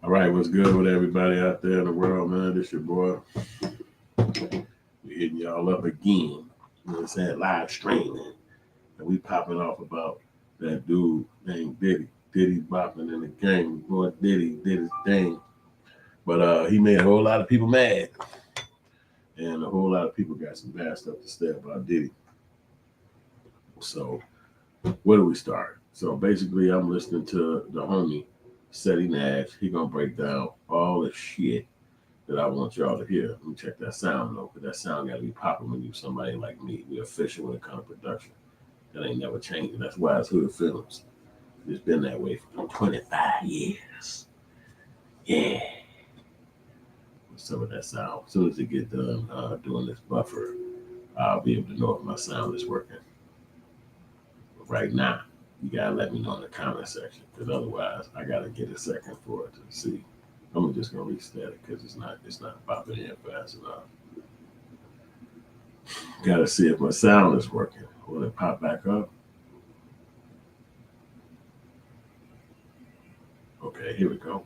All right, what's good with everybody out there in the world, man? This your boy. We hitting y'all up again. You know what I'm saying? Live streaming. And we popping off about that dude named Diddy. Diddy bopping in the game. Boy, Diddy did his thing. But he made a whole lot of people mad. And a whole lot of people got some bad stuff to say about Diddy. So, where do we start? So, basically, I'm listening to the homie, Seti Nash. He gonna break down all the shit that I want y'all to hear. Let me check that sound though, because that sound gotta be popping when you somebody like me. We official when it comes to production. That ain't never changing. That's why it's Hood Films. It's been that way for 25 years. Yeah. Some of that sound. As soon as it get done doing this buffer, I'll be able to know if my sound is working. But right now, you gotta let me know in the comment section, because otherwise I gotta get a second for it to see. I'm just gonna reset it because it's not popping in fast enough. Gotta see if my sound is working. Will it pop back up? Okay, here we go.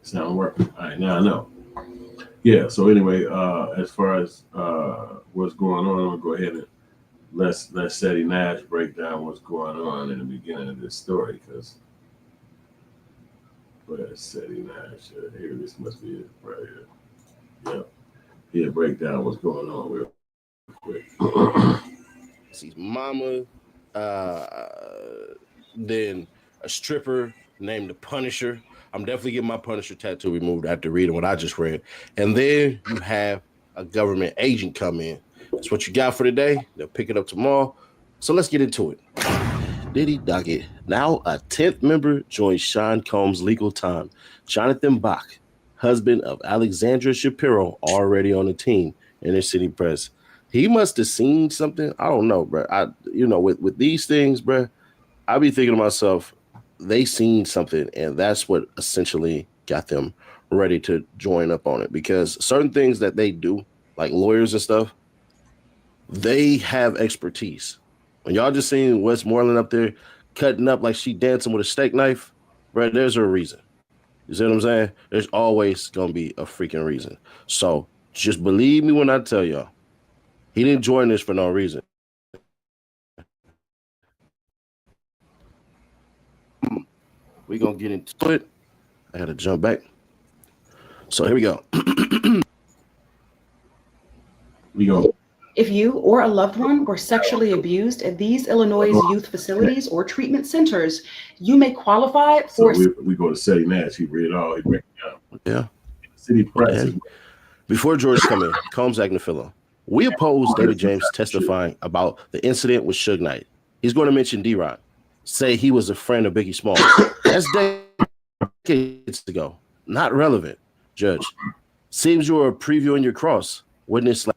Sound working. All right, now I know. Yeah. So anyway, as far as what's going on, I'm gonna go ahead and let Seti Nash break down what's going on in the beginning of this story, because where's Seti Nash? Here, this must be it right here. Yep. He'll break down what's going on real quick. His mama, then a stripper named the Punisher. I'm definitely getting my Punisher tattoo removed after reading what I just read. And then you have a government agent come in. That's what you got for today. They'll pick it up tomorrow. So let's get into it. Diddy docket. Now a 10th member joins Sean Combs' legal time. Jonathan Bach, husband of Alexandra Shapiro, already on the team in the city press. He must have seen something. I don't know, bro. With these things, bro, I be thinking to myself, they seen something, and that's what essentially got them ready to join up on it. Because certain things that they do, like lawyers and stuff, they have expertise. When y'all just seen Westmoreland up there cutting up like she dancing with a steak knife, bro, there's a reason. You see what I'm saying? There's always going to be a freaking reason. So just believe me when I tell y'all, he didn't join this for no reason. We're going to get into it. I had to jump back. So here we go. We go. If you or a loved one were sexually abused at these Illinois youth facilities or treatment centers, you may qualify for... So we go to Seti Nash. He read it all. He break it down. Yeah. City press. Before George come in, Combs Agnafilo. We oppose David James testifying about the incident with Suge Knight. He's going to mention D-Rock. Say he was a friend of Biggie Smalls. That's decades ago. Not relevant. Judge. Seems you were previewing your cross. Witness /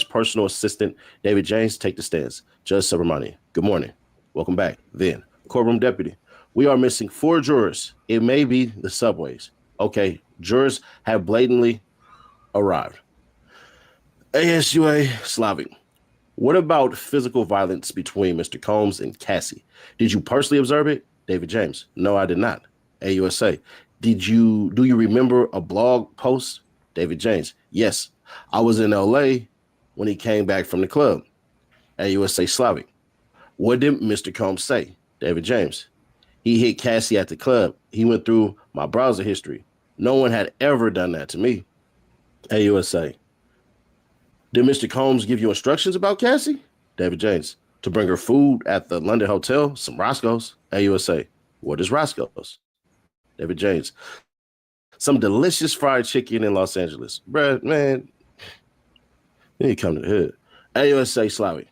personal assistant David James, take the stands. Judge Subramani. Good morning. Welcome back. Then, courtroom deputy. We are missing 4 jurors. It may be the subways. Okay, jurors have blatantly arrived. ASUA Slavic. What about physical violence between Mr. Combs and Cassie? Did you personally observe it? David James. No, I did not. AUSA. Do you remember a blog post? David James. Yes. I was in LA when he came back from the club. AUSA Slavic. What did Mr. Combs say? David James. He hit Cassie at the club. He went through my browser history. No one had ever done that to me. AUSA. Did Mr. Combs give you instructions about Cassie? David James. To bring her food at the London hotel, some Roscoe's. AUSA. What is Roscoe's? David James. Some delicious fried chicken in Los Angeles. Bruh, man, you need to come to the hood. AUSA Slavic.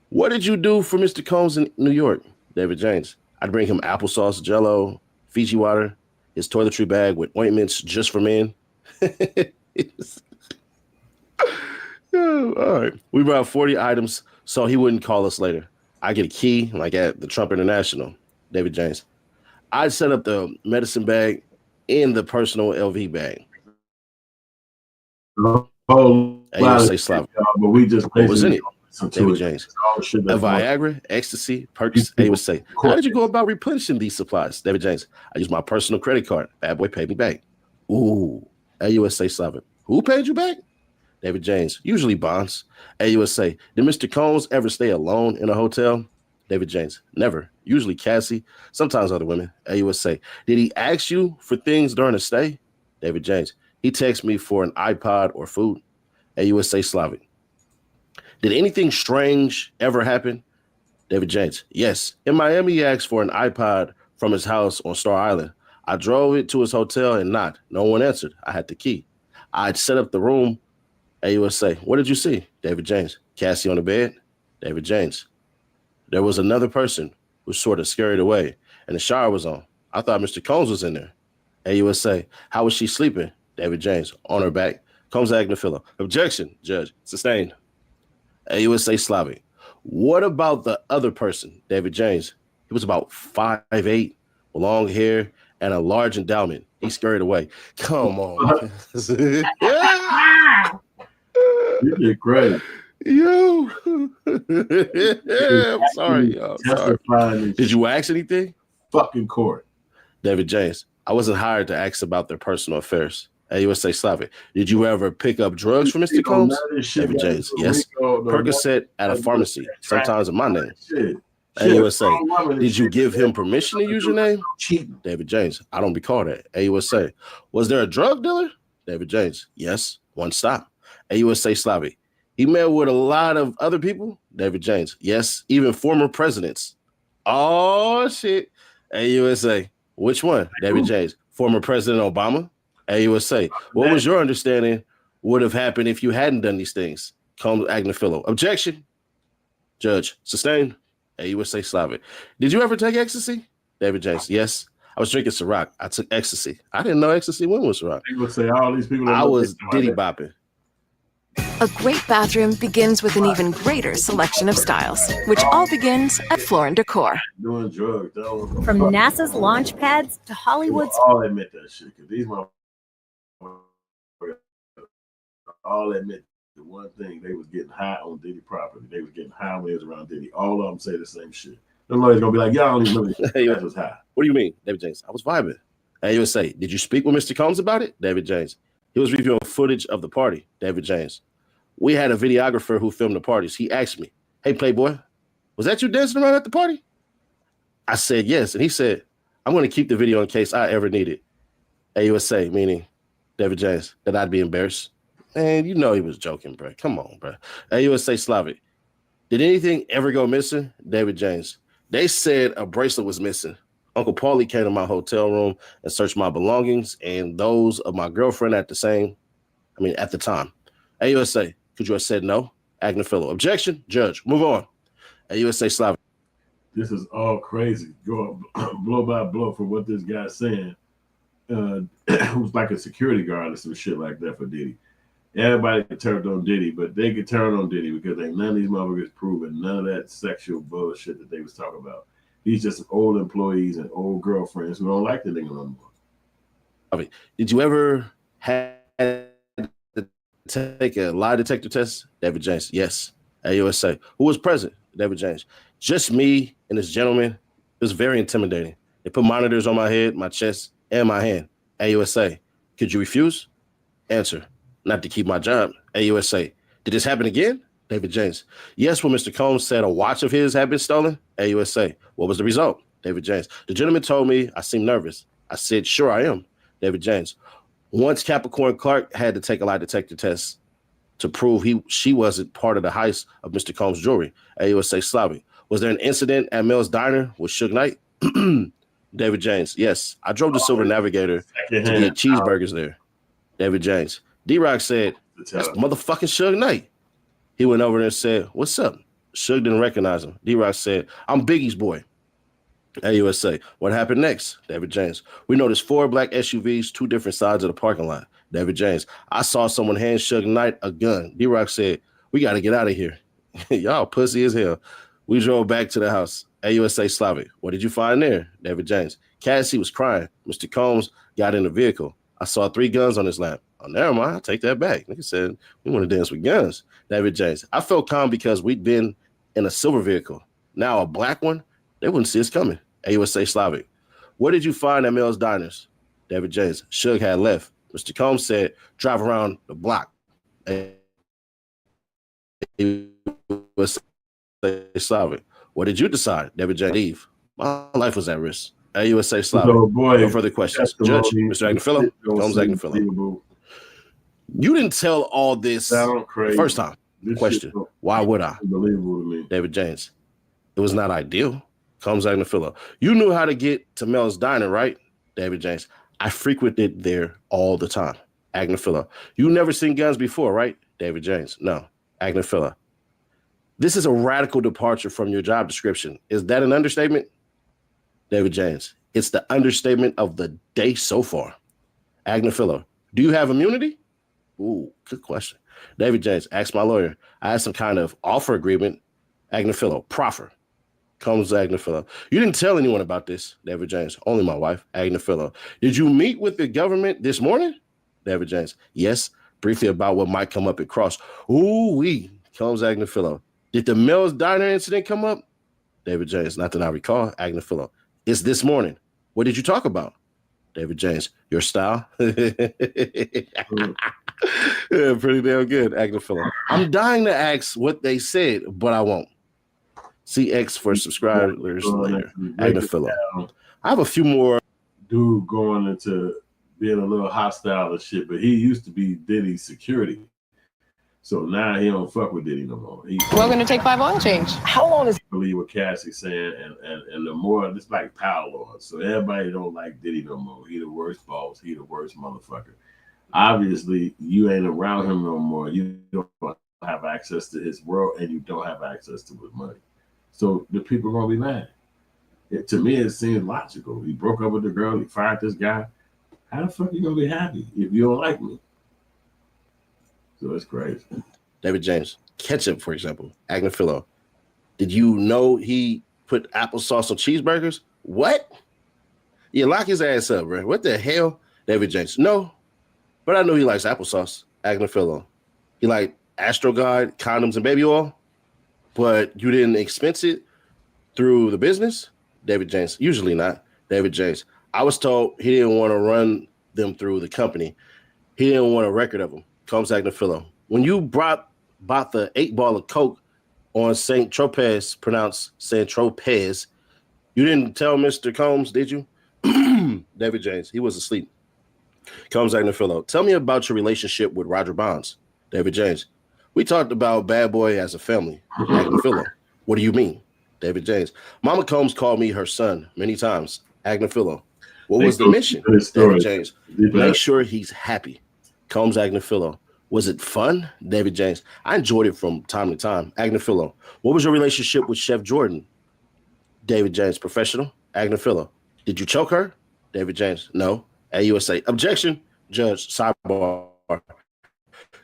What did you do for Mr. Combs in New York? David James. I'd bring him applesauce, Jell-O, Fiji water, his toiletry bag with ointments just for men. All right. We brought 40 items so he wouldn't call us later. I get a key like at the Trump International. David James. I'd set up the medicine bag in the personal LV bag. Oh, AUSA Slavic. but we just what was in it? So David James. all the shit A that's going Viagra, ecstasy, perks. A would say, how did you go about replenishing these supplies? David James. I used my personal credit card. Bad boy paid me back. Ooh. AUSA Slavic. Who paid you back? David James. Usually bonds. AUSA. Did Mr. Combs ever stay alone in a hotel? David James. Never. Usually Cassie. Sometimes other women. AUSA. Did he ask you for things during the stay? David James. He texted me for an iPod or food. AUSA Slavic. Did anything strange ever happen? David James. Yes. In Miami, he asked for an iPod from his house on Star Island. I drove it to his hotel and knocked. No one answered. I had the key. I'd set up the room. AUSA. What did you see? David James. Cassie on the bed. David James. There was another person who sort of scurried away and the shower was on. I thought Mr. Combs was in there. AUSA. How was she sleeping? David James. On her back. Combs Agnafilo. Objection, Judge. Sustained. AUSA Slavic. What about the other person, David James? He was about 5'8", with long hair and a large endowment. He scurried away. Come on. You did great. Yo. I'm sorry, yo. Sorry. Did you ask anything? Fucking court. David James. I wasn't hired to ask about their personal affairs. AUSA Slavic. Did you ever pick up drugs from Mr. Combs? David James. Yes. Percocet at a pharmacy, sometimes in my name. AUSA. Did you give him permission to use your name? David James. I don't recall that. AUSA. Was there a drug dealer? David James. Yes. One stop. AUSA Slavic. He met with a lot of other people? David James. Yes. Even former presidents. Oh, shit. AUSA. Which one? David James. Former President Obama? AUSA. What was your understanding would have happened if you hadn't done these things? Combs Agnafilo. Objection. Judge. Sustained. AUSA Slavic. Did you ever take ecstasy? David James. Yes. I was drinking Ciroc. I took ecstasy. I didn't know ecstasy went with Ciroc. They would say all these people. I was diddy bopping. A great bathroom begins with an even greater selection of styles, which all begins at Floor & Decor. Doing drugs. From NASA's launch pads to Hollywood's. All admit that shit. Because these motherfuckers all admit the one thing, they was getting high on Diddy property. They was getting high when they was around Diddy. All of them say the same shit. The lawyer's gonna be like, y'all don't even know this shit. That was high. What do you mean, David James? I was vibing. AUSA. Did you speak with Mr. Combs about it? David James. He was reviewing footage of the party. David James. We had a videographer who filmed the parties. He asked me, hey, Playboy, was that you dancing around at the party? I said yes. And he said, I'm going to keep the video in case I ever need it. AUSA, meaning David James, that I'd be embarrassed. Man, you know he was joking, bro. Come on, bro. AUSA Slavic. Did anything ever go missing? David James. They said a bracelet was missing. Uncle Paulie came to my hotel room and searched my belongings and those of my girlfriend at the time. AUSA, could you have said no? Agnafilo. Objection. Judge. Move on. AUSA Slavic. This is all crazy. Go blow by blow for what this guy's saying. Who's like a security guard or some shit like that for Diddy. Everybody could turn on Diddy, but they could turn on Diddy because ain't none of these motherfuckers proving none of that sexual bullshit that they was talking about. He's just old employees and old girlfriends who don't like the nigga no more. Did you ever have to take a lie detector test? David James. Yes. AUSA. Who was present? David James. Just me and this gentleman. It was very intimidating. They put monitors on my head, my chest, and my hand. AUSA. Could you refuse? Answer. Not to keep my job. AUSA. Did this happen again? David James. Yes, when Mr. Combs said a watch of his had been stolen. AUSA. What was the result? David James. The gentleman told me I seemed nervous. I said, sure I am. David James. Once Capricorn Clark had to take a lie detector test to prove she wasn't part of the heist of Mr. Combs' jewelry. AUSA Slavic. Was there an incident at Mel's Diner with Suge Knight? David James. Yes. I drove the Silver Navigator to get cheeseburgers there. David James. D-Rock said, that's motherfucking Suge Knight. He went over there and said, what's up? Suge didn't recognize him. D-Rock said, I'm Biggie's boy. AUSA. What happened next? David James. We noticed 4 black SUVs, 2 different sides of the parking lot. David James. I saw someone hand Suge Knight a gun. D-Rock said, we got to get out of here. Y'all pussy as hell. We drove back to the house. AUSA Slavic. What did you find there? David James. Cassie was crying. Mr. Combs got in the vehicle. I saw 3 guns on his lap. Oh, never mind. I take that back. Nigga said, we want to dance with guns. David James. I felt calm because we'd been in a silver vehicle. Now a black one, they wouldn't see us coming. AUSA Slavic. What did you find at Mel's Diners? David James. Suge had left. Mr. Combs said, drive around the block. AUSA Slavic. What did you decide? David James. Leave. My life was at risk. AUSA Slavic. So, boy, no further questions. Judge, Mr. Agnifilo. Combs Agnifilo. You didn't tell all this the first time. Question. Why would I? Unbelievable to me. David James. It was not ideal. Combs Agnifilo. You knew how to get to Mel's Diner, right? David James. I frequented there all the time. Agnifilo. You never seen guns before, right? David James. No. Agnifilo. This is a radical departure from your job description. Is that an understatement? David James. It's the understatement of the day so far. Agnifilo. Do you have immunity? Ooh, good question. David James. Ask my lawyer. I had some kind of offer agreement. Agnifilo. Proffer. Comes Agnifilo. You didn't tell anyone about this, David James. Only my wife, Agnifilo. Did you meet with the government this morning? David James. Yes, briefly about what might come up at Cross. Ooh-wee, comes Agnifilo. Did the Mel's Diner incident come up? David James. Not that I recall. Agnifilo. It's this morning. What did you talk about? David James. Your style? Yeah, pretty damn good, Agnifilo. I'm dying to ask what they said, but I won't. CX for subscribers later. Agnifilo. I have a few more. Dude going into being a little hostile and shit, but he used to be Diddy's security. So now he don't fuck with Diddy no more. We're going to take 5 oil change. How long is... Believe what Cassie's saying, and the more, it's like power lords. So everybody don't like Diddy no more. He the worst boss. He the worst motherfucker. Obviously, you ain't around him no more. You don't have access to his world, and you don't have access to his money. So the people are gonna be mad. To me, it seems logical. He broke up with the girl. He fired this guy. How the fuck you gonna be happy if you don't like me? So it's crazy. David James. Ketchup, for example. Agnifilo. Did you know he put applesauce on cheeseburgers? What? Yeah, lock his ass up, bro. What the hell? David James. No, but I know he likes applesauce. Agnifilo. He liked Astro God, condoms, and baby oil, but you didn't expense it through the business? David James. Usually not. David James. I was told he didn't want to run them through the company. He didn't want a record of them. Combs Agnifilo. When you bought the 8-ball of Coke on St. Tropez, pronounced St. Tropez, you didn't tell Mr. Combs, did you? David James. He was asleep. Combs Agnifilo. Tell me about your relationship with Roger Bonds. David James. We talked about Bad Boy as a family. Agnifilo. What do you mean? David James. Mama Combs called me her son many times. Agnifilo. What was the mission? David James. Make sure he's happy. Combs Agnifilo. Was it fun? David James. I enjoyed it from time to time. Agnifilo. What was your relationship with Chef Jordan? David James. Professional. Agnifilo. Did you choke her? David James. No. AUSA. Objection. Judge. Sidebar.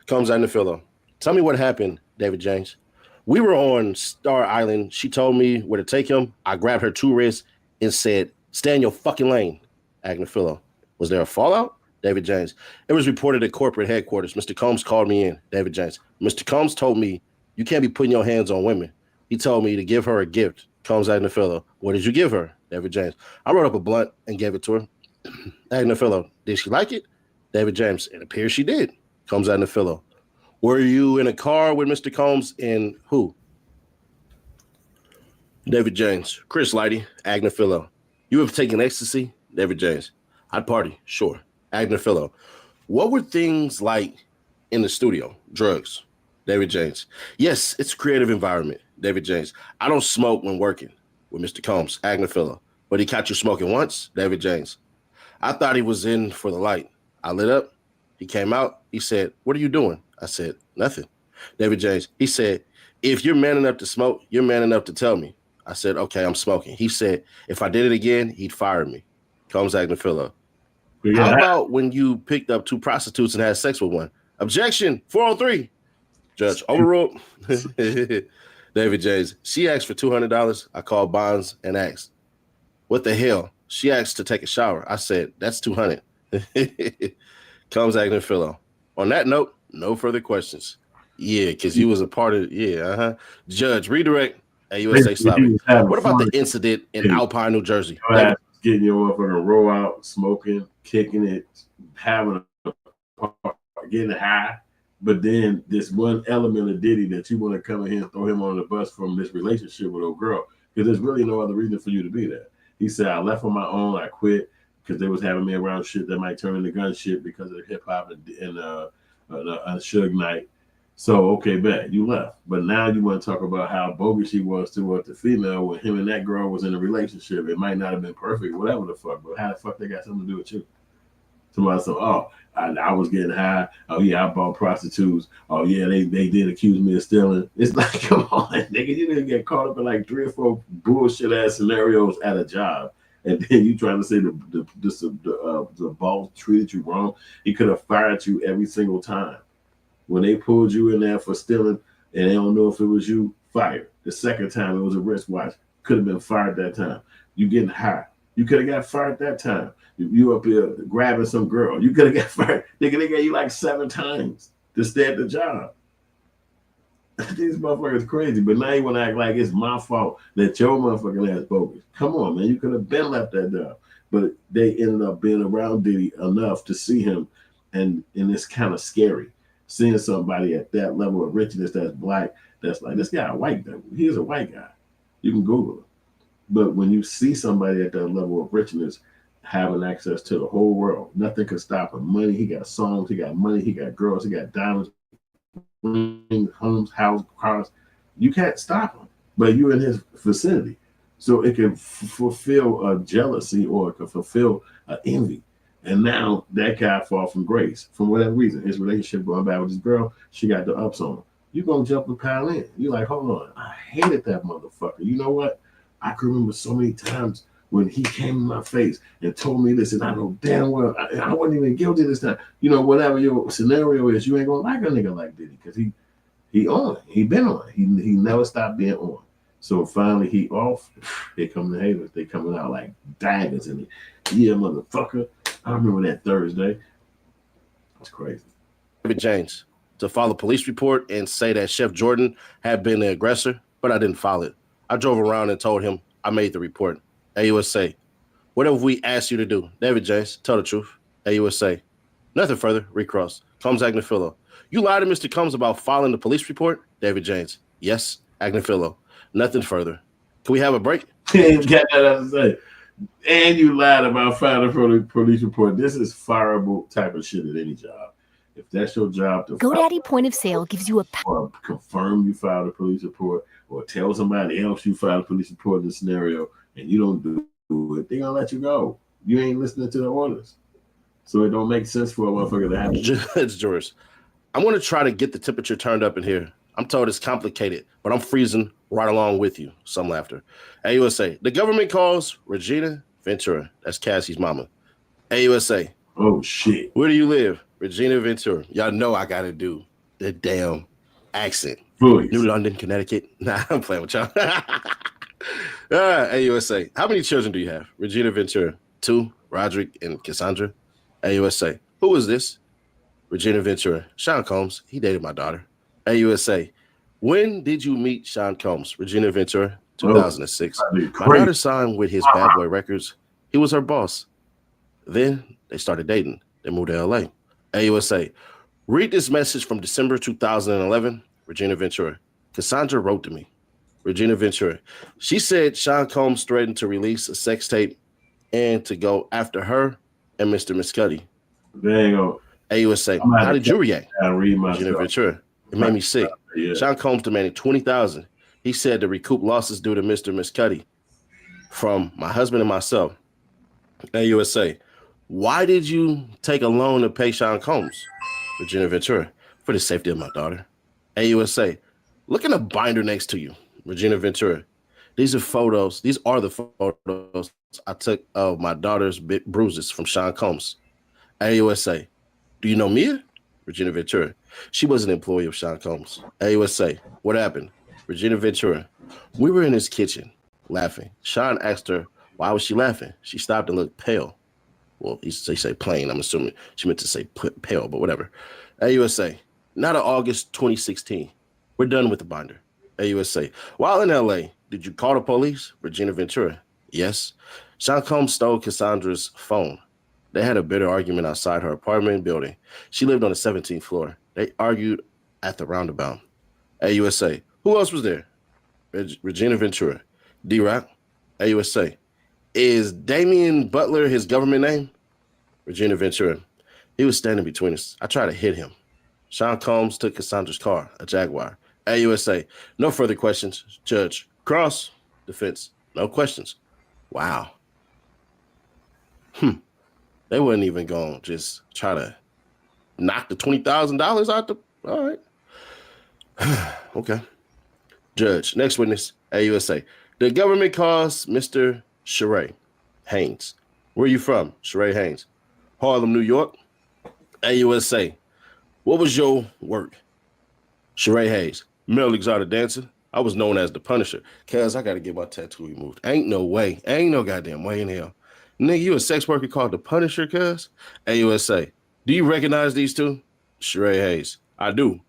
Combs Agnifilo. Tell me what happened, David James. We were on Star Island. She told me where to take him. I grabbed her 2 wrists and said, stay in your fucking lane. Agnifilo. Was there a fallout? David James. It was reported at corporate headquarters. Mr. Combs called me in. David James. Mr. Combs told me you can't be putting your hands on women. He told me to give her a gift. Combs Agnifilo. What did you give her? David James. I wrote up a blunt and gave it to her. Agnifilo. Did she like it? David James. It appears she did. Combs Agnifilo. Were you in a car with Mr. Combs and who? David James. Chris Lighty. Agnifilo. You have taken ecstasy? David James. I'd party. Sure. Agnifilo. What were things like in the studio? Drugs. David James. Yes, it's a creative environment. David James. I don't smoke when working with Mr. Combs. Agnifilo. But he caught you smoking once? David James. I thought he was in for the light. I lit up. He came out. He said, what are you doing? I said, nothing. David James. He said, if you're man enough to smoke, you're man enough to tell me. I said, okay, I'm smoking. He said, if I did it again, he'd fire me. Combs Agnifilo. Yeah. How about when you picked up 2 prostitutes and had sex with one? Objection, 403. Judge, overruled. David James. She asked for $200. I called Bonds and asked, what the hell? She asked to take a shower. I said, that's $200. Combs Agnifilo. On that note, no further questions. Yeah, because he was a part of Judge, redirect AUSA Slavic. What about the incident in Alpine, New Jersey? Getting your motherfucking roll out, smoking, kicking it, having getting high. But then this one element of Diddy that you want to come in here and throw him on the bus from this relationship with a girl, because there's really no other reason for you to be there. He said, I left on my own, I quit because they was having me around shit that might turn into gun shit because of hip hop and Suge Knight. So, okay, bet, you left. But now you want to talk about how bogus he was towards the female when him and that girl was in a relationship. It might not have been perfect, whatever the fuck, but how the fuck they got something to do with you? Somebody said, oh, I was getting high. Oh, yeah, I bought prostitutes. Oh, yeah, they did accuse me of stealing. It's like, come on, nigga, you didn't get caught up in like 3 or 4 bullshit-ass scenarios at a job. And then you trying to say the boss treated you wrong. He could have fired you every single time. When they pulled you in there for stealing and they don't know if it was you, fired. The second time it was a wristwatch. Could have been fired that time. You getting high. You could have got fired that time. You up here grabbing some girl. You could have got fired. Nigga, they gave you like 7 times to stay at the job. These motherfuckers crazy. But now you want to act like it's my fault that your motherfucking ass bogus. Come on, man. You could have been left that job. But they ended up being around Diddy enough to see him. And it's kind of scary. Seeing somebody at that level of richness that's black, that's like, this guy a white guy. He's a white guy. You can Google him. But when you see somebody at that level of richness having access to the whole world, nothing could stop him. Money, he got songs, he got money, he got girls, he got diamonds, homes, houses, cars. You can't stop him, but you're in his vicinity. So it can fulfill a jealousy or it can fulfill an envy. And now that guy fall from grace from whatever reason. His relationship going bad with his girl, she got the ups on him. You're going to jump and pile in. You're like, hold on, I hated that motherfucker. You know what? I can remember so many times when he came in my face and told me this, and I know damn well I wasn't even guilty this time. You know, whatever your scenario is, you ain't going to like a nigga like Diddy because he on it. He been on it. He never stopped being on. So finally he off. They come the haters. They coming out like daggers in it. Yeah, motherfucker. I remember that Thursday. That's crazy. David James to file a police report and say that Chef Jordan had been the aggressor, but I didn't file it. I drove around and told him I made the report. AUSA, what have we asked you to do? David James, tell the truth. AUSA, nothing further. Recross. Combs Agnifilo, you lied to Mr. Combs about filing the police report? David James, yes. Agnifilo, nothing further. Can we have a break? Got that to say. And you lied about filing for the police report. This is fireable type of shit at any job. If that's your job to GoDaddy Point of Sale gives you or confirm you filed a police report or tell somebody else you filed a police report in the scenario and you don't do it, they're going to let you go. You ain't listening to the orders. So it don't make sense for a motherfucker to have Judge George, I'm going to try to get the temperature turned up in here. I'm told it's complicated, but I'm freezing right along with you. Some laughter. AUSA, the government calls Regina Ventura. That's Cassie's mama. AUSA. Oh, shit. Where do you live? Regina Ventura. Y'all know I got to do the damn accent. Please. New London, Connecticut. Nah, I'm playing with y'all. AUSA. How many children do you have? Regina Ventura. 2, Roderick and Cassandra. AUSA. Who is this? Regina Ventura. Sean Combs. He dated my daughter. AUSA. When did you meet Sean Combs? Regina Ventura. 2006. My daughter signed with his Bad Boy Records. He was her boss. Then they started dating. They moved to LA. AUSA. Read this message from December 2011. Regina Ventura. Cassandra wrote to me. Regina Ventura. She said Sean Combs threatened to release a sex tape and to go after her and Mr. Miscuddy. There you go. AUSA. How did you react? I read my Regina Ventura. It made me sick. Yeah. Sean Combs demanded $20,000. He said to recoup losses due to Mr. Miscuddy from my husband and myself. AUSA. Why did you take a loan to pay Sean Combs? Regina Ventura. For the safety of my daughter. AUSA. Look in the binder next to you. Regina Ventura. These are photos. These are the photos I took of my daughter's big bruises from Sean Combs. AUSA. Do you know Mia? Regina Ventura. She was an employee of Sean Combs. AUSA. What happened? Regina Ventura. We were in his kitchen laughing. Sean asked her, why was she laughing? She stopped and looked pale. Well, they say plain. I'm assuming she meant to say pale, but whatever. AUSA, not in August 2016. We're done with the binder. AUSA, while in LA, did you call the police? Regina Ventura, yes. Sean Combs stole Cassandra's phone. They had a bitter argument outside her apartment building. She lived on the 17th floor. They argued at the roundabout. AUSA, who else was there? Regina Ventura. D-Rock, AUSA. Is Damian Butler his government name? Regina Ventura. He was standing between us. I tried to hit him. Sean Combs took Cassandra's car, a Jaguar. AUSA. No further questions. Judge. Cross. Defense. No questions. Wow. They wasn't even going to just try to knock the $20,000 out the... All right. Okay. Judge. Next witness. AUSA. The government calls Mr. Sheree Haynes. Where are you from? Sheree Haynes. Harlem, New York. AUSA. What was your work? Sheree Hayes. Male exotic dancer. I was known as the Punisher. Cuz I got to get my tattoo removed. Ain't no way. Ain't no goddamn way in hell. Nigga, you a sex worker called the Punisher, cuz? AUSA. Do you recognize these two? Sheree Hayes. I do.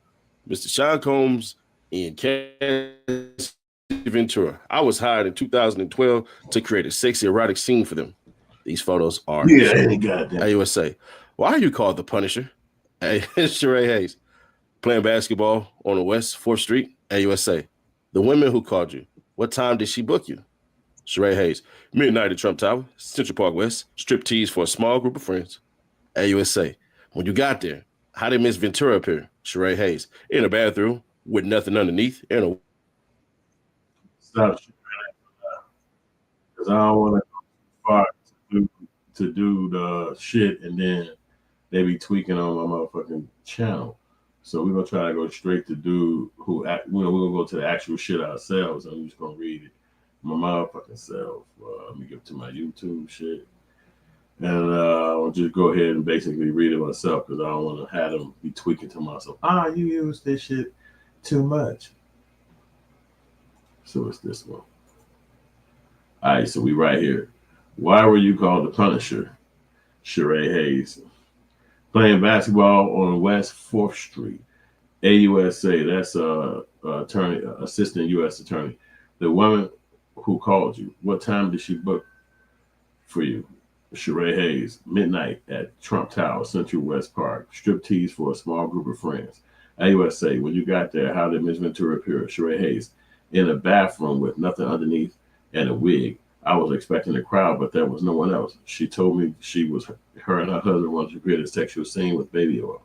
Mr. Sean Combs and Cassie Ventura. I was hired in 2012 to create a sexy erotic scene for them. These photos are... Yeah, any goddamn. AUSA. Why are you called the Punisher? Sheree Hayes. Playing basketball on the West 4th Street. AUSA. The women who called you. What time did she book you? Sheree Hayes. Midnight at Trump Tower, Central Park West. Strip tease for a small group of friends. AUSA. When you got there, how did Miss Ventura appear? Sheree Hayes. In a bathroom with nothing underneath. Stop shit, because I don't want to go too far to do the shit and then they be tweaking on my motherfucking channel. So we're gonna try to go straight to dude who, we're gonna go to the actual shit ourselves, and I'm just gonna read it my motherfucking self. Let me get to my YouTube shit, and I'll just go ahead and basically read it myself because I don't want to have them be tweaking to myself. You use this shit too much. So it's this one. All right, so we right here. Why were you called the Punisher? Sheree Hayes. Playing basketball on West 4th Street. AUSA, that's attorney, assistant U.S. attorney. The woman who called you, what time did she book for you? Sheree Hayes, midnight at Trump Tower, Central West Park. Strip tease for a small group of friends. AUSA, when you got there, how did Ms. Ventura appear? Sheree Hayes, in a bathroom with nothing underneath and a wig. I was expecting a crowd, but there was no one else. She told me her and her husband wanted to create a sexual scene with baby oil.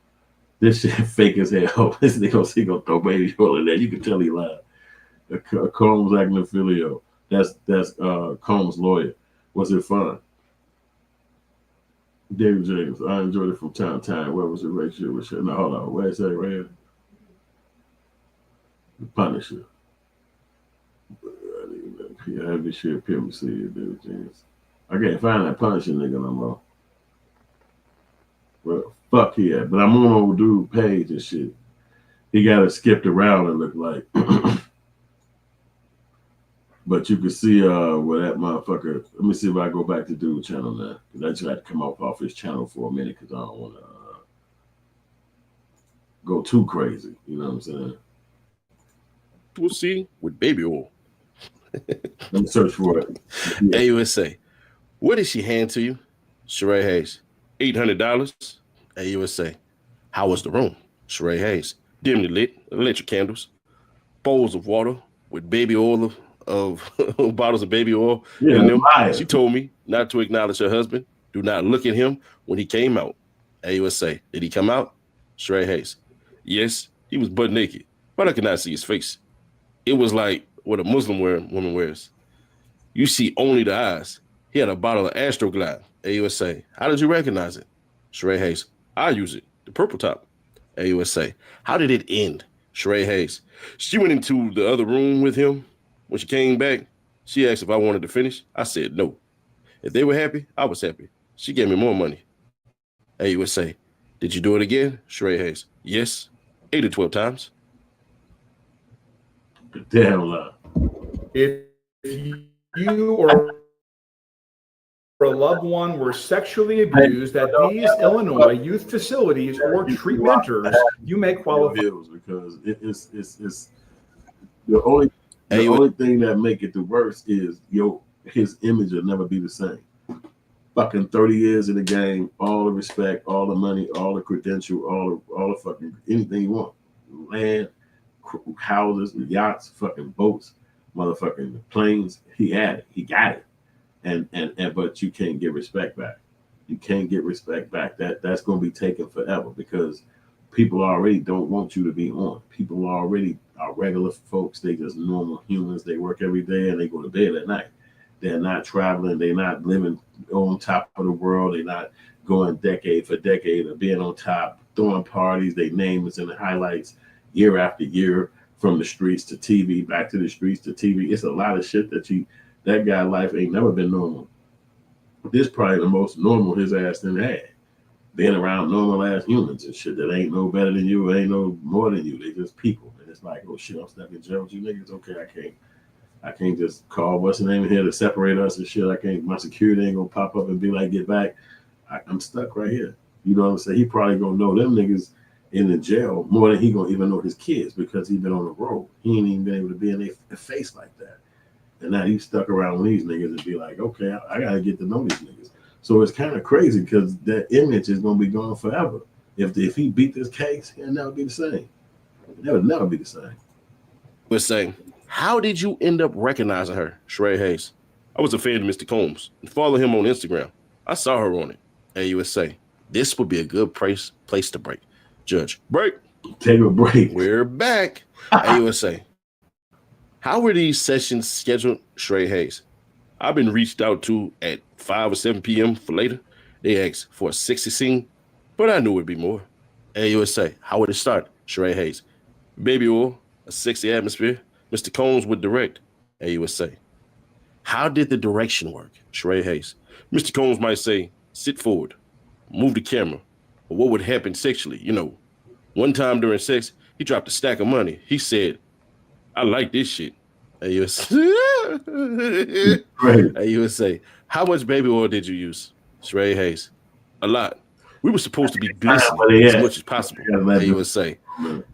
This shit fake as hell. This nigga, he gonna throw baby oil in there. You can tell he lied. Combs acting filio. That's Combs' lawyer. Was it fun? David James. I enjoyed it from time to time. Where was the relationship with shit? No, hold on. Where is that right here? The Punisher. Yeah, have this shit appear to see it, David James. I can't find that Punisher nigga no more. Well, fuck yeah. But I'm on old dude page and shit. He got it skipped around and look like. But you can see where that motherfucker. Let me see if I go back to dude channel now. Because I just had to come off his channel for a minute because I don't want to go too crazy. You know what I'm saying? We'll see with baby oil. Let me search for it. Yeah. AUSA. What did she hand to you? Sheree Hayes. $800. AUSA. How was the room? Sheree Hayes. Dimly lit, electric candles, bowls of water with baby oil of bottles of baby oil in them. She told me not to acknowledge her husband. Do not look at him when he came out. AUSA. Did he come out? Sheree Hayes. Yes, he was butt naked, but I could not see his face. It was like what a Muslim woman wears. You see only the eyes. He had a bottle of Astroglide. AUSA. How did you recognize it? Sheree Hayes. I use it. The purple top. AUSA. How did it end? Sheree Hayes. She went into the other room with him. When she came back, she asked if I wanted to finish. I said no. If they were happy, I was happy. She gave me more money. AUSA. Did you do it again? Sheree Hayes. Yes. 8 to 12 times. Damn lie. If you or a loved one were sexually abused at these Illinois youth facilities or treatment centers, you may qualify. Because it's the only thing that make it the worst is his image will never be the same. Fucking 30 years in the game, all the respect, all the money, all the credential, all the fucking anything you want, land, houses, yachts, fucking boats, motherfucking planes. He had it, he got it, and but you can't get respect back. You can't get respect back. That's going to be taken forever because people already don't want you to be on. People already are regular folks. They just normal humans. They work every day and they go to bed at night. They're not traveling. They're not living on top of the world. They're not going decade for decade of being on top, throwing parties. Their name is in the highlights year after year, from the streets to TV, back to the streets to TV. It's a lot of shit that guy's life ain't never been normal. This probably the most normal his ass done had. Being around normal ass humans and shit that ain't no better than you, ain't no more than you. They just people. And it's like, oh shit, I'm stuck in jail with you niggas. Okay, I can't just call what's the name in here to separate us and shit. I can't, my security ain't gonna pop up and be like, get back. I'm stuck right here. You know what I'm saying? He probably gonna know them niggas in the jail more than he gonna even know his kids because he been on the road. He ain't even been able to be in their face like that. And now he's stuck around with these niggas and be like, okay, I gotta get to know these niggas. So it's kind of crazy because that image is gonna be gone forever. If he beat this case, he'll never be the same. He'll never be the same. We're saying, how did you end up recognizing her, Sheree Hayes? I was a fan of Mr. Combs and follow him on Instagram. I saw her on it. AUSA. This would be a good place to break. Judge, break. Take a break. We're back. AUSA. How were these sessions scheduled, Sheree Hayes? I've been reached out to at 5 or 7 p.m. for later. They asked for a sexy scene, but I knew it'd be more. AUSA. How would it start, Sheree Hayes? Baby oil, a sexy atmosphere. Mr. Combs would direct. AUSA. How did the direction work, Sheree Hayes? Mr. Combs might say, sit forward, move the camera. Or what would happen sexually? You know, one time during sex, he dropped a stack of money. He said, I like this shit. AUSA. AUSA. How much baby oil did you use, Sheree Hayes? A lot. We were supposed to be glistening as much as possible. AUSA.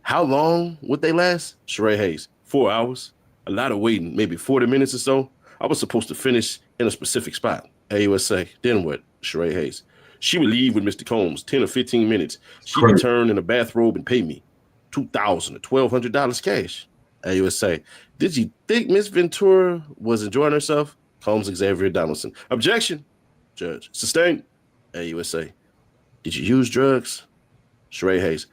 How long would they last, Sheree Hayes? 4 hours. A lot of waiting, maybe 40 minutes or so. I was supposed to finish in a specific spot. AUSA. Then what, Sheree Hayes? She would leave with Mr. Combs 10 or 15 minutes. She'd return in a bathrobe and pay me $2,000 or $1,200 cash. AUSA. Did you think Miss Ventura was enjoying herself? Combs Xavier Donaldson. Objection. Judge. Sustained. AUSA. Did you use drugs? Sheree Hayes.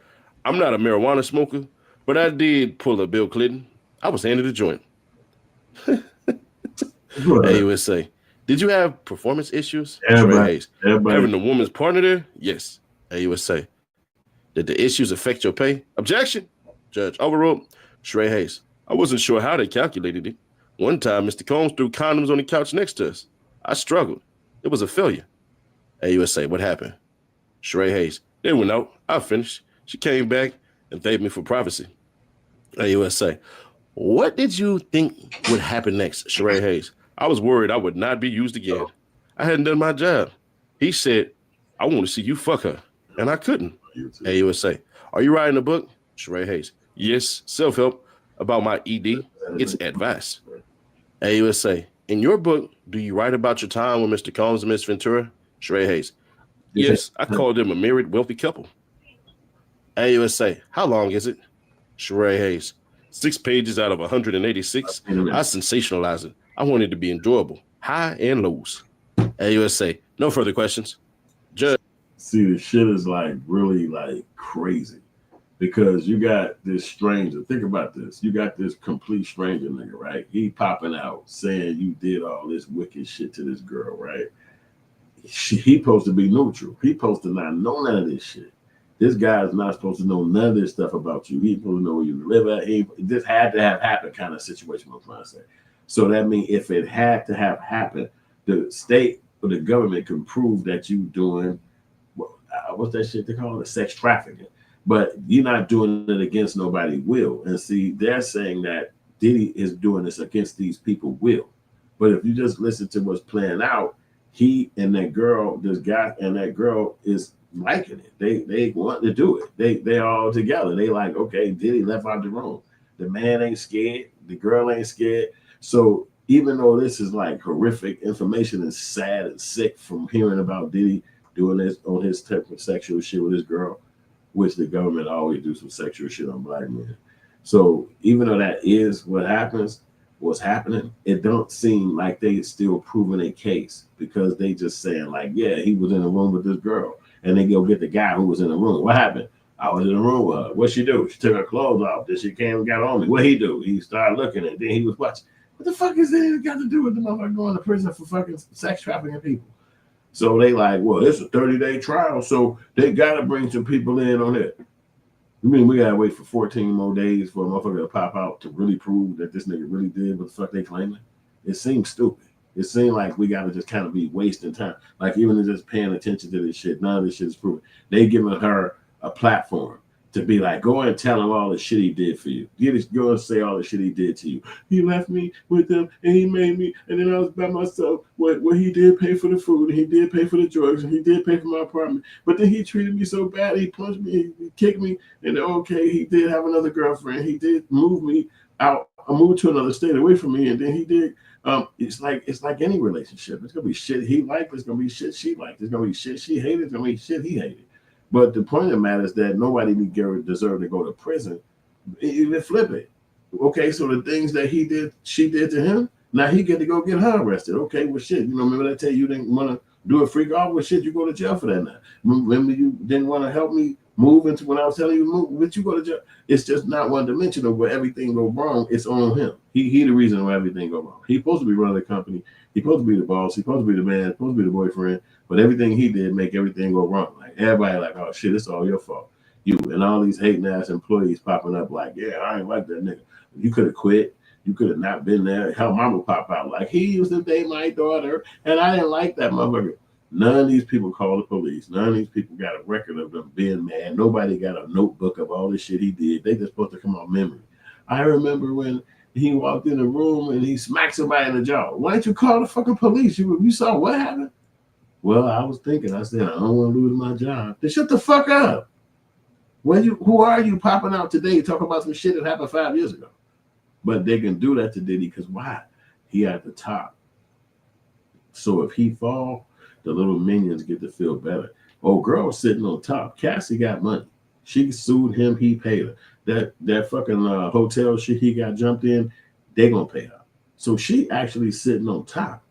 I'm not a marijuana smoker, but I did pull a Bill Clinton. I was handed a joint. AUSA. Did you have performance issues? Sheree Hayes. Having the woman's partner there? Yes. AUSA. Did the issues affect your pay? Objection. Judge. Overruled. Sheree Hayes. I wasn't sure how they calculated it. One time, Mr. Combs threw condoms on the couch next to us. I struggled. It was a failure. AUSA. What happened? Sheree Hayes. They went out. I finished. She came back and thanked me for privacy. AUSA. What did you think would happen next, Sheree Hayes? I was worried I would not be used again. I hadn't done my job. He said, I want to see you fuck her. And I couldn't. AUSA. Are you writing a book? Sheree Hayes. Yes, self-help about my ED. It's advice. AUSA. In your book, do you write about your time with Mr. Combs and Miss Ventura? Sheree Hayes. Yes, I called them a married, wealthy couple. AUSA. How long is it? Sheree Hayes. 6 pages out of 186. I sensationalize it. I want it to be enjoyable. High and lows. AUSA. No further questions. Judge. See, the shit is like really like crazy because you got this stranger. Think about this. You got this complete stranger nigga, right? He popping out saying you did all this wicked shit to this girl, right? He supposed to be neutral. He supposed to not know none of this shit. This guy is not supposed to know none of this stuff about you. He's supposed to know where you live at. This had to have happened kind of situation, I'm trying to say. So that means if it had to have happened, the state or the government can prove that you doing, what's that shit they call it? Sex trafficking. But you're not doing it against nobody's will. And see, they're saying that Diddy is doing this against these people's will. But if you just listen to what's playing out, he and that girl, this guy and that girl is liking it. They want to do it. They all together. They like, okay, Diddy left out the room. The man ain't scared. The girl ain't scared. So even though this is like horrific information and sad and sick from hearing about Diddy doing this on his type of sexual shit with his girl, which the government always do some sexual shit on black men. So even though that is what's happening, it don't seem like they still proving a case because they just saying like, yeah, he was in the room with this girl, and they go get the guy who was in the room. What happened? I was in the room with her. What she do? She took her clothes off. Then she came and got on me. What he do? He started looking, and then he was watching. What the fuck is that got to do with the motherfucker going to prison for fucking sex trafficking people? So they like, well, it's a 30-day trial, so they gotta bring some people in on it. You mean we gotta wait for 14 more days for a motherfucker to pop out to really prove that this nigga really did what the fuck they claiming? It seems stupid. It seems like we gotta just kind of be wasting time. Like even just paying attention to this shit, none of this shit is proven. They giving her a platform to be like, go and tell him all the shit he did for you. Go and say all the shit he did to you. He left me with them and he made me, and then I was by myself. Where he did pay for the food, and he did pay for the drugs, and he did pay for my apartment. But then he treated me so bad, he punched me, he kicked me, and okay, he did have another girlfriend. He did move me out. I moved to another state away from me, and then he did. It's like any relationship. It's gonna be shit he liked. It's gonna be shit she liked. It's gonna be shit she hated. It's gonna be shit he hated. But the point of the matter is that nobody deserve to go to prison. Even flip it. Okay, so the things that she did to him, now he get to go get her arrested. Okay, well shit, remember I tell you didn't want to do a freak off? Well shit, you go to jail for that now. Remember you didn't want to help me move into when I was telling you to move, but you go to jail. It's just not one dimensional where everything go wrong. It's on him. He the reason why everything go wrong. He's supposed to be running the company. He's supposed to be the boss. He's supposed to be the man. He's supposed to be the boyfriend. But everything he did make everything go wrong. Like everybody like, oh shit, it's all your fault. You and all these hating ass employees popping up like, yeah, I ain't like that nigga. You could have quit. You could have not been there. Hell, mama pop out like he used to date my daughter, and I didn't like that motherfucker. None of these people called the police. None of these people got a record of them being mad. Nobody got a notebook of all the shit he did. They just supposed to come on memory. I remember when he walked in the room and he smacked somebody in the jaw. Why didn't you call the fucking police? You saw what happened? Well, I was thinking. I said I don't want to lose my job. Then shut the fuck up. Who are you popping out today talking about some shit that happened 5 years ago? But they can do that to Diddy because why? He at the top. So if he fall, the little minions get to feel better. Old girl sitting on top. Cassie got money. She sued him. He paid her. That fucking hotel shit he got jumped in, they gonna pay her. So she actually sitting on top.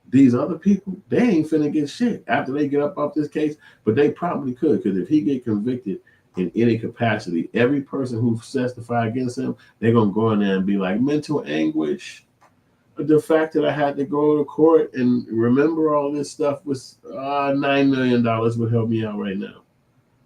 These other people, they ain't finna get shit after they get up off this case, but they probably could, because if he get convicted in any capacity, every person who testified against him, they're gonna go in there and be like, mental anguish. The fact that I had to go to court and remember all this stuff was $9 million would help me out right now.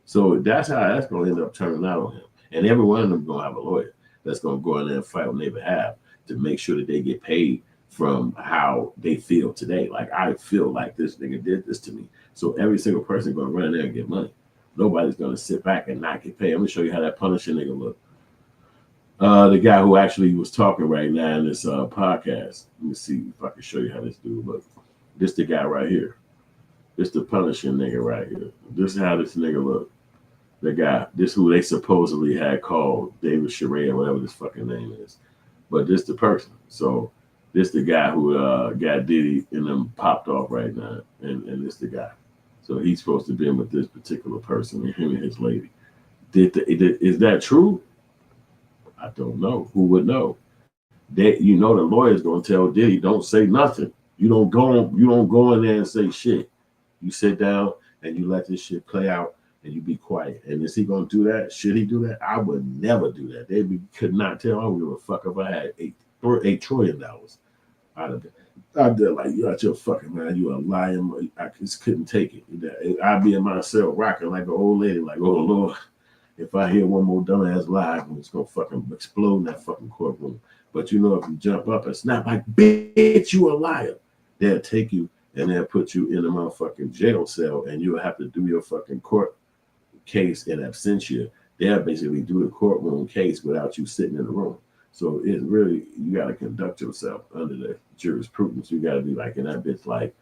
So that's how that's gonna end up turning out on him. And every one of them gonna have a lawyer that's gonna go in there and fight on their behalf to make sure that they get paid from how they feel today. Like, I feel like this nigga did this to me. So every single person gonna run in there and get money. Nobody's gonna sit back and not get paid. I'm gonna show you how that Punisher nigga look. The guy who actually was talking right now in this podcast. Let me see if I can show you how this dude look. This the guy right here. This the Punisher nigga right here. This is how this nigga look. The guy. This who they supposedly had called David Sheree or whatever this fucking name is. But this the person. So this the guy who got Diddy and them popped off right now. And this the guy. So he's supposed to be with this particular person and him and his lady. Is that true? I don't know. Who would know? The lawyer's gonna tell Diddy, don't say nothing. You don't go in there and say shit. You sit down and you let this shit play out and you be quiet. And is he gonna do that? Should he do that? I would never do that. Could not tell. I don't give a fuck if I had $8 trillion. I'd be like, you out your fucking mind. You a lying. I just couldn't take it. I'd be in my cell rocking like an old lady, like, oh Lord. If I hear one more dumbass lie, I'm just gonna fucking explode in that fucking courtroom. But if you jump up and snap like, bitch, you a liar, they'll take you and they'll put you in a motherfucking jail cell and you'll have to do your fucking court case in absentia. They'll basically do the courtroom case without you sitting in the room. So it's really, you gotta conduct yourself under the jurisprudence. You gotta be like in that bitch like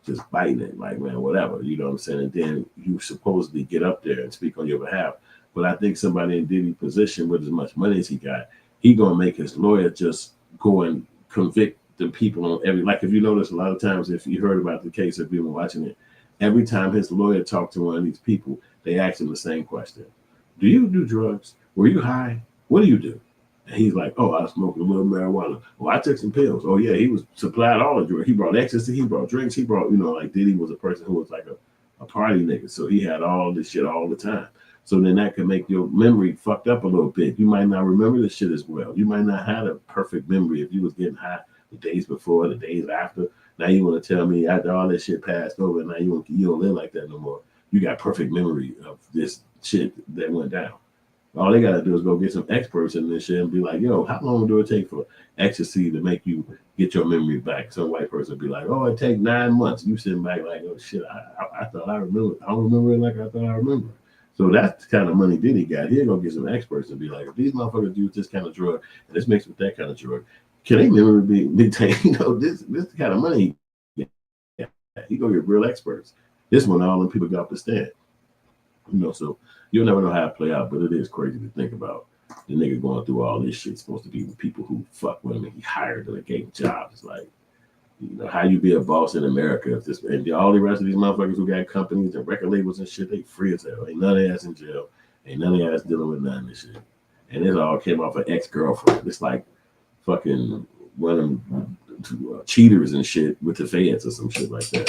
just biting it, like, man, whatever, you know what I'm saying? And then you supposedly get up there and speak on your behalf. But I think somebody in Diddy's position with as much money as he got, he gonna make his lawyer just go and convict the people on every, like if you notice a lot of times, if you heard about the case, if you've been watching it, every time his lawyer talked to one of these people, they asked him the same question. Do you do drugs? Were you high? What do you do? And he's like, oh, I smoked a little marijuana. Oh, I took some pills. Oh, yeah, he was supplied all the drugs. He brought ecstasy. He brought drinks. He brought, you know, like Diddy was a person who was like a party nigga. So he had all this shit all the time. So then that can make your memory fucked up a little bit. You might not remember the shit as well. You might not have a perfect memory if you was getting high the days before, the days after. Now you want to tell me after all this shit passed over, now you don't live like that no more. You got perfect memory of this shit that went down. All they gotta do is go get some experts in this shit and be like, yo, how long do it take for ecstasy to make you get your memory back? Some white person be like, oh, it take 9 months. You sitting back like, oh shit, I thought I remember. I don't remember it like I thought I remember. So that's the kind of money Diddy got. He'll go get some experts and be like, if these motherfuckers use this kind of drug and this mixed with that kind of drug, can they memory be taken? You know, this the kind of money he go get real experts. This one, all them people got up to stand. You know, so you'll never know how it play out, but it is crazy to think about. The nigga going through all this shit supposed to be with people who fuck with him and he hired them and gave him jobs. It's like, you know, how you be a boss in America if this and all the rest of these motherfuckers who got companies and record labels and shit, they free as hell. Ain't none of their ass in jail. Ain't none of their ass dealing with none of this shit. And it all came off an ex-girlfriend. It's like fucking one of them cheaters and shit with the feds or some shit like that.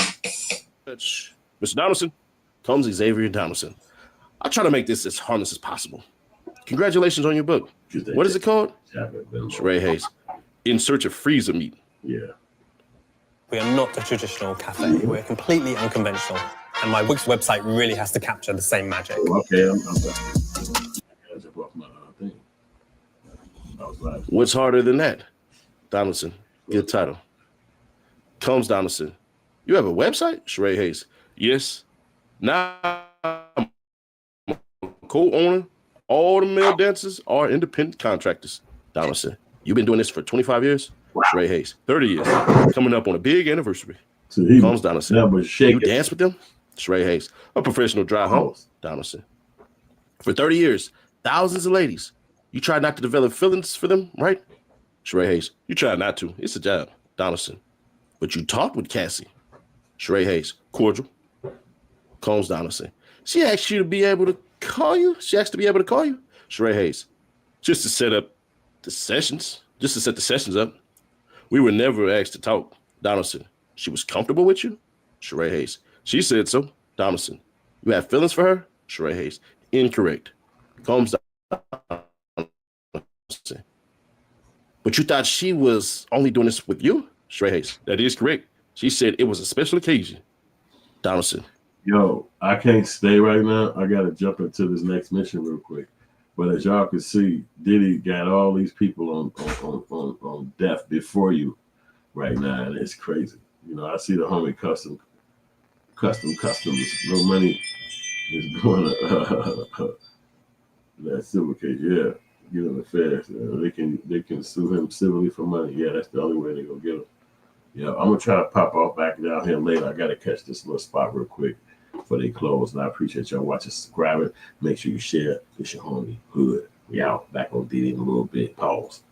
Mr. Donaldson, comes Xavier Donaldson. I'll try to make this as harmless as possible. Congratulations on your book. What is it called? Sheree Hayes. In Search of Freezer Meat. Yeah. We are not a traditional cafe. We're completely unconventional. And my book's website really has to capture the same magic. Oh, okay, I'm off my thing. What's harder than that? Donaldson. Good title. Combs Donaldson. You have a website? Sheree Hayes. Yes. Now I'm co-owner. All the male dancers are independent contractors. Donaldson. You've been doing this for 25 years? Wow. Sheree Hayes. 30 years. Coming up on a big anniversary. So Combs Donaldson. You dance with them? Sheree Hayes. A professional dry house. Donaldson. For 30 years, thousands of ladies. You try not to develop feelings for them, right? Sheree Hayes. You try not to. It's a job. Donaldson. But you talked with Cassie. Sheree Hayes. Cordial. Combs Donaldson. She asked you to be able to call you? She asked to be able to call you? Sheree Hayes. Just to set up the sessions. Just to set the sessions up. We were never asked to talk. Donaldson. She was comfortable with you? Sheree Hayes. She said so. Donaldson. You have feelings for her? Sheree Hayes. Incorrect. Combs Donaldson. But you thought she was only doing this with you? Sheree Hayes. That is correct. She said it was a special occasion. Donaldson. Yo, I can't stay right now. I got to jump into this next mission real quick. But as y'all can see, Diddy got all these people on death before you right now, and it's crazy. You know, I see the homie customs. No money is going to that civil case. Yeah, get him the feds. They can sue him civilly for money. Yeah, that's the only way they're gonna get him. Yeah, I'm gonna try to pop off back down here later. I gotta catch this little spot real quick before they close. And I appreciate y'all watching, subscribing. Make sure you share. It's your homie Hood. We out. Back on Diddy in a little bit. Pause.